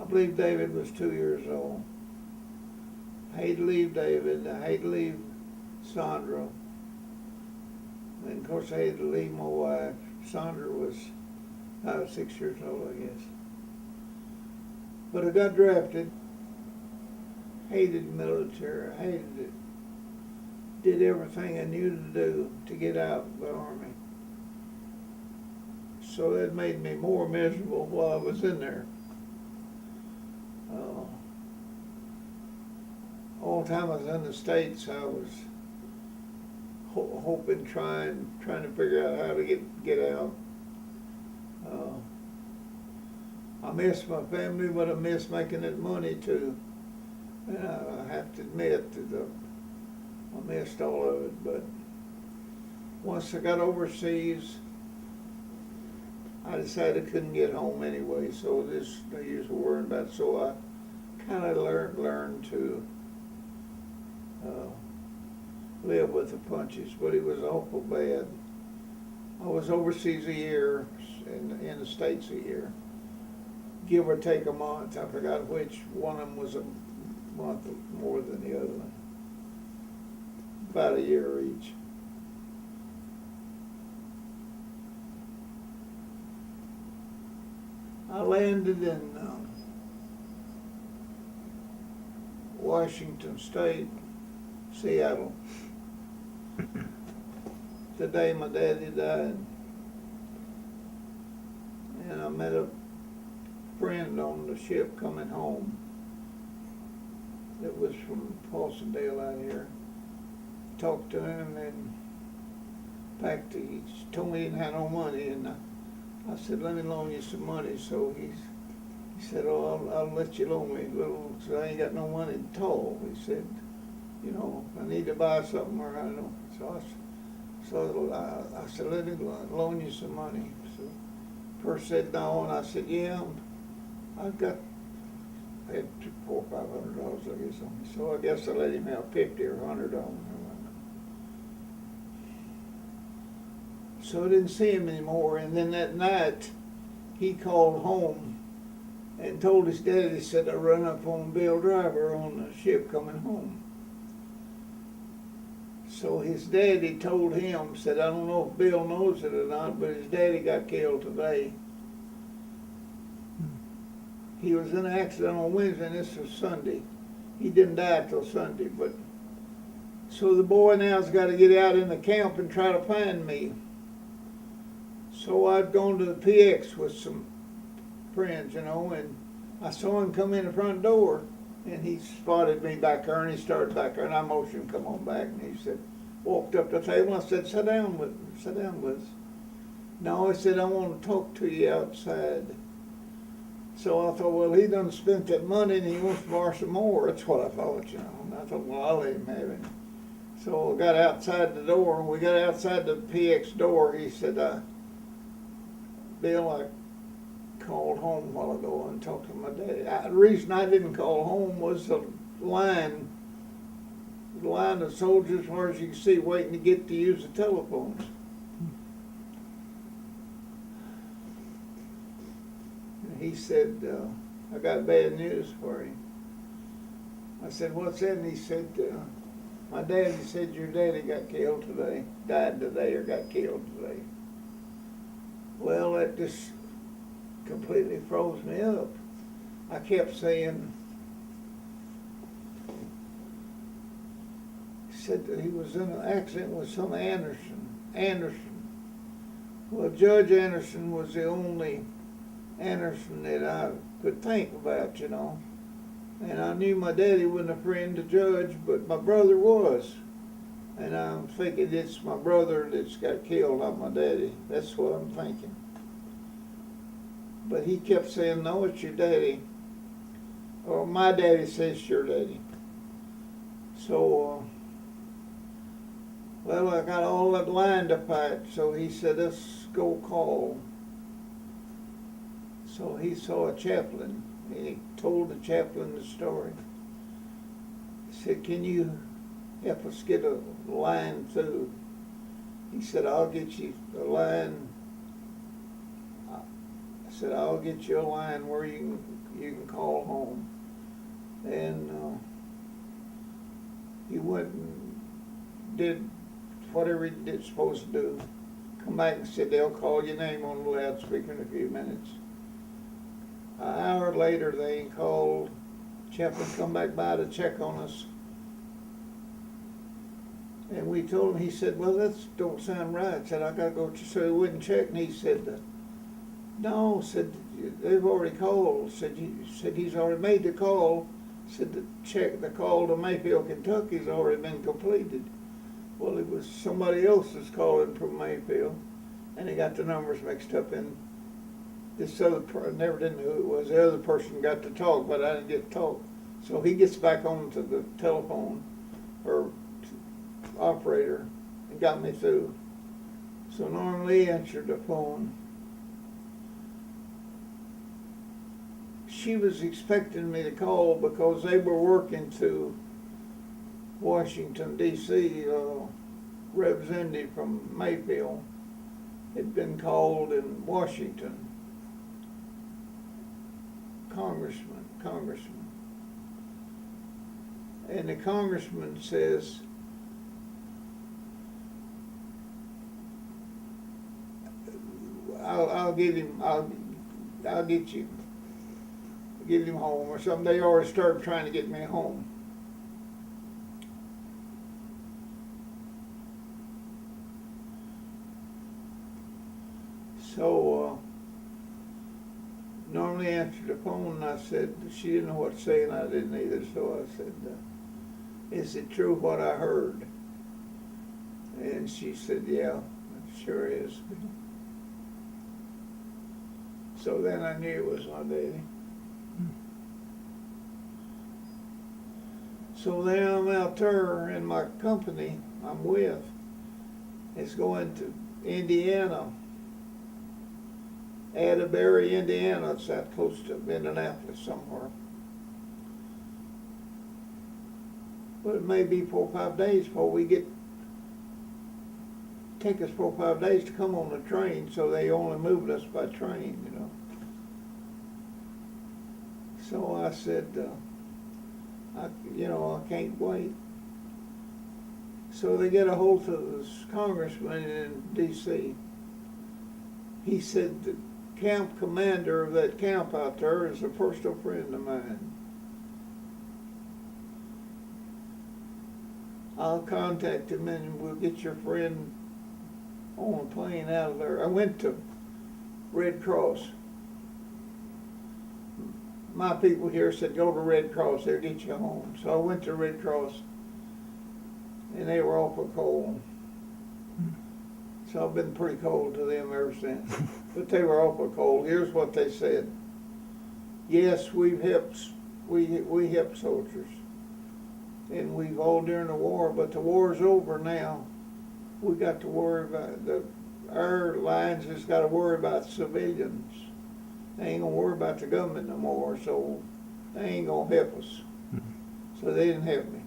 believe David was 2 years old. I hate to leave David. I hate to leave Sandra. And of course, I hated to leave my wife. Sandra was 5 or 6 years old, I guess. But I got drafted. Hated the military. I hated it. Did everything I knew to do to get out of the Army. So that made me more miserable while I was in there. All the time I was in the States, I was hoping, trying to figure out how to get out. I miss my family, but I miss making that money too. And I have to admit that I missed all of it. But once I got overseas, I decided I couldn't get home anyway, so this no use worrying about it. So I kind of learned to live with the punches, but it was awful bad. I was overseas a year, in the States a year, give or take a month. I forgot which one of them was a month more than the other one. About a year each. I landed in Washington State, Seattle, the day my daddy died. And I met a friend on the ship coming home that was from Paulsondale out here. Talked to him and he told me he didn't have no money, and I said, let me loan you some money. So he said, oh, I'll let you loan me a little, so I ain't got no money at all. He said, you know, I need to buy something, or I don't know. So I said, let me loan you some money. So first said no, and I said, yeah, I had $400 or $500, I guess, on me. So I guess I let him have $50 or $100. So I didn't see him anymore, and then that night he called home and told his daddy, said, I run up on Bill Driver on the ship coming home. So his daddy told him, said, I don't know if Bill knows it or not, but his daddy got killed today. He was in an accident on Wednesday, and this was Sunday. He didn't die till Sunday, but so the boy now's got to get out in the camp and try to find me. So I'd gone to the PX with some friends, you know, and I saw him come in the front door, and he spotted me back there, and he started back there, and I motioned him, come on back, and he said, walked up to the table, and I said, sit down with us. No, I said, I want to talk to you outside. So I thought, well, he done spent that money, and he wants to borrow some more. That's what I thought, you know, and I thought, well, I'll let him have it. So I got outside the door, and we got outside the PX door. He said, Bill, I called home a while ago and talked to my daddy. The reason I didn't call home was the line of soldiers, as far as you can see, waiting to get to use the telephones. And he said, I got bad news for you. I said, what's that? And he said, my daddy said your daddy got killed today, died today or got killed today. Well, that just completely froze me up. I kept saying, he said that he was in an accident with some Anderson. Well, Judge Anderson was the only Anderson that I could think about, you know. And I knew my daddy wasn't a friend to Judge, but my brother was. And I'm thinking it's my brother that's got killed, not my daddy. That's what I'm thinking. But he kept saying, no, it's your daddy. Or my daddy says it's your daddy. So, well, I got all that line to fight. So he said, let's go call. So he saw a chaplain. He told the chaplain the story. He said, can you help us get a line through? He said, I'll get you a line. I said, I'll get you a line where you can call did whatever he did supposed to do. Come back and said they'll call your name on the loudspeaker in a few minutes. An hour later, they called. Chaplain come back by to check on us. And we told him, he said, well, that don't sound right. Said, I gotta go, so he wouldn't check. And he said, no, said, they've already called. Said, he's already made the call. Said, the call to Mayfield, Kentucky's already been completed. Well, it was somebody else that's calling from Mayfield, and he got the numbers mixed up, and this other I never did know who it was. The other person got to talk, but I didn't get to talk. So he gets back onto the telephone, or operator, and got me through. So Norm Lee answered the phone. She was expecting me to call because they were working to Washington, D.C., representative from Mayfield had been called in Washington, congressman. And the congressman says, I'll get him, I'll get you, get him home or something. They already started trying to get me home. So, normally answered the phone, and I said, she didn't know what to say, and I didn't either, so I said, is it true what I heard? And she said, yeah, it sure is. So then I knew it was my baby. So then I'm out there, and my company I'm with is going to Indiana, Atterbury, Indiana. It's that close to Indianapolis somewhere. But it may be 4 or 5 days before we get, take us 4 or 5 days to come on the train, so they only moved us by train, you know. So I said, I can't wait. So they get a hold of this congressman in D.C. He said the camp commander of that camp out there is a personal friend of mine. I'll contact him and we'll get your friend on a plane out of there. I went to Red Cross. My people here said, go to Red Cross, they'll get you home. So I went to Red Cross, and they were awful cold. So I've been pretty cold to them ever since. But they were awful cold. Here's what they said. Yes, we helped soldiers. And we've all during the war, but the war's over now. We got to worry about, our lines has got to worry about civilians. They ain't gonna worry about the government no more, so they ain't gonna help us. So they didn't help me.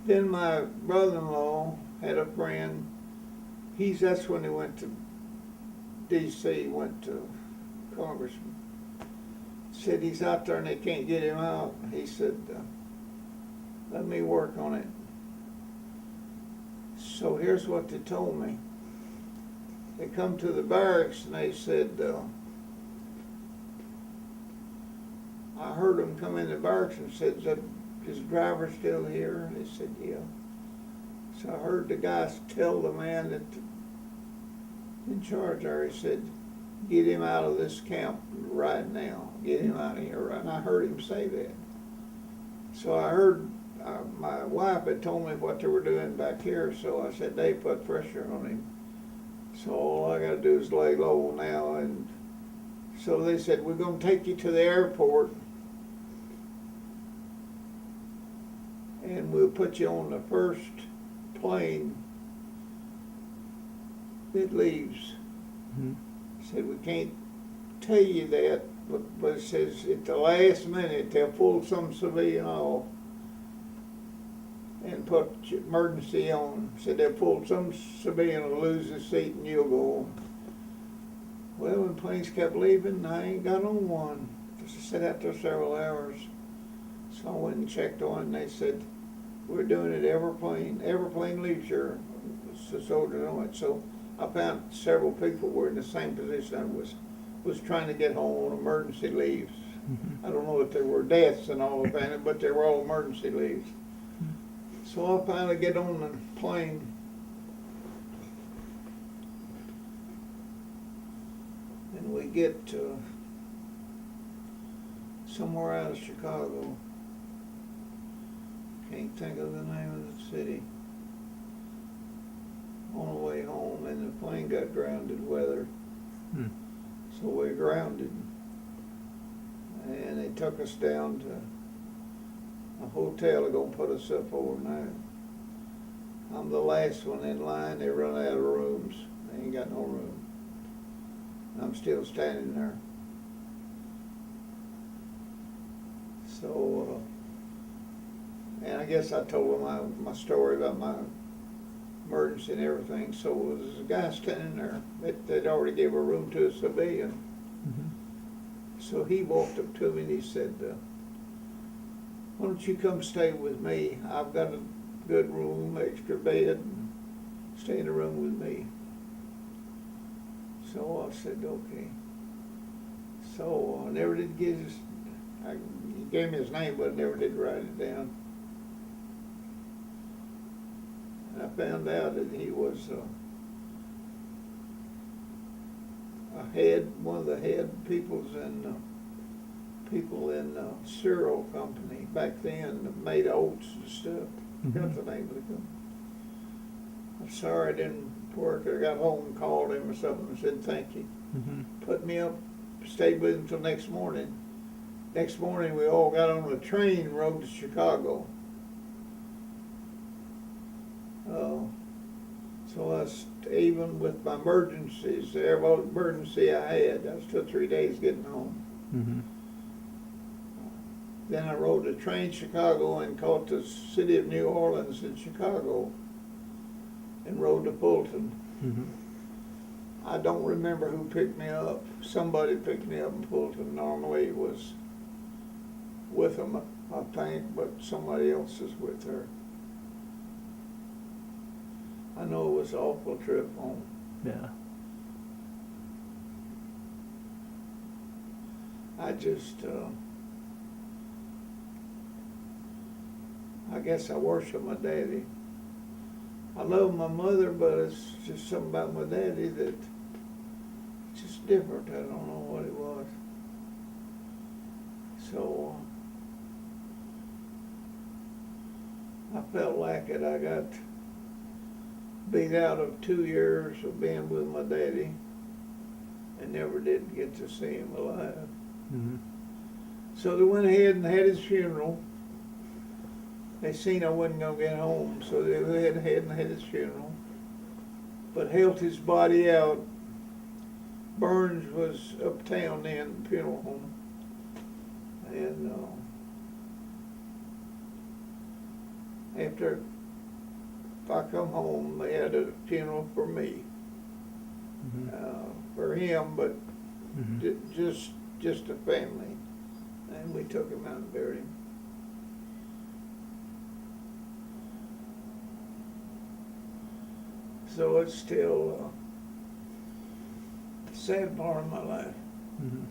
Then my brother-in-law had a friend. That's when he went to D.C., went to congressman. Said he's out there and they can't get him out. He said, let me work on it. So here's what they told me. They come to the barracks and they said, I heard them come in the barracks and said, is his driver still here? And they said, yeah. So I heard the guy tell the man that in charge there, he said, get him out of this camp right now. Get him out of here right now. I heard him say that. So I heard, my wife had told me what they were doing back here, so I said, they put pressure on him. So all I got to do is lay low now. And so they said, we're going to take you to the airport and we'll put you on the first plane that leaves. Mm-hmm. Said, we can't tell you that, but it says at the last minute they'll pull some civilian off and put emergency on. Said they'll pull some civilian will lose his seat and you'll go on. Well, when planes kept leaving, I ain't got on one. I sat out there several hours. So I went and checked on it and they said, we're doing it Everplain Leisure, the soldiers on it. So I found several people were in the same position I was trying to get home on emergency leaves. Mm-hmm. I don't know if there were deaths and all of that, but they were all emergency leaves. So I finally get on the plane. And we get to somewhere out of Chicago. Can't think of the name of the city. On the way home, and the plane got grounded weather. Hmm. So we grounded. And they took us down to a hotel to go put us up overnight. I'm the last one in line. They run out of rooms. They ain't got no room. I'm still standing there. So, and I guess I told them my story about my emergency and everything. So there was a guy standing there. They'd already gave a room to a civilian. Mm-hmm. So he walked up to me and he said, why don't you come stay with me? I've got a good room, extra bed, and stay in the room with me. So I said, okay. So I never did get he gave me his name, but I never did write it down. And I found out that he was one of the head people in cereal company back then that made oats and stuff. Forgot the name of the company. I'm sorry I didn't work. I got home and called him or something and said thank you. Mm-hmm. Put me up, stayed with him till next morning. Next morning we all got on a train and rode to Chicago. So I was, even with my emergencies, every emergency I had, I was still 3 days getting home. Mm-hmm. Then I rode the train to Chicago and caught the city of New Orleans in Chicago and rode to Fulton. Mm-hmm. I don't remember who picked me up. Somebody picked me up in Fulton. Normally it was with them, I think, but somebody else is with her. I know it was an awful trip home. Yeah. I just, I guess I worship my daddy. I love my mother, but it's just something about my daddy that just different. I don't know what it was. So I felt like it. I got beat out of 2 years of being with my daddy and never did get to see him alive. Mm-hmm. So they went ahead and had his funeral. They seen I wasn't gonna get home, so they went ahead and had his funeral. But helped his body out. Burns was uptown then, the funeral home. And after I come home, they had a funeral for me, for him, but just a family, and we took him out and buried him. So it's still a sad part of my life. Mm-hmm.